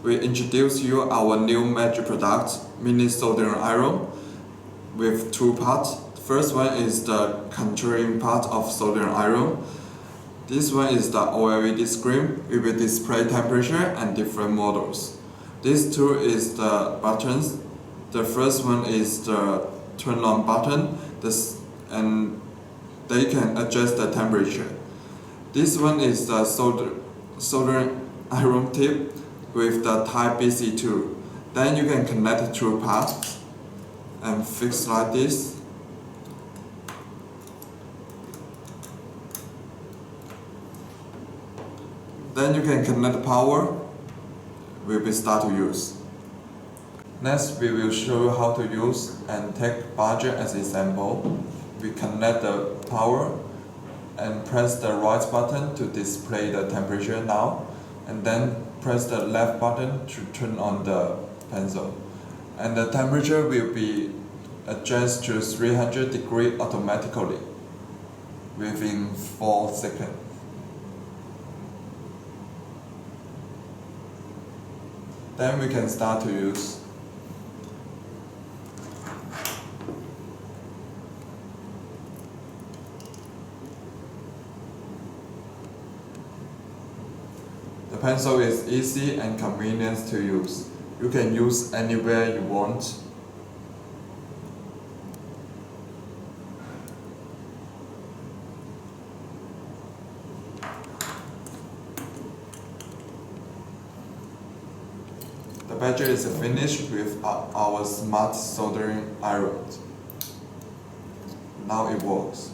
we introduce you our new magic product, mini soldering iron, with two parts. First one is the controlling part of soldering iron. This one is the OLED screen. It will display temperature and different models. This two is the buttons. The first one is the turn on button, and they can adjust the temperature. This one is the soldering iron tip with the type BC2. Then you can connect two parts and fix like this. Then you can connect power. We will start to use. Next, we will show you how to use and take budget as example. We connect the power and press the right button to display the temperature now, and then press the left button to turn on the pencil. And the temperature will be adjusted to 300 degrees automatically within 4 seconds. Then we can start to use. The pencil is easy and convenient to use. You can use anywhere you want. The badge is finished with our smart soldering iron. Now it works.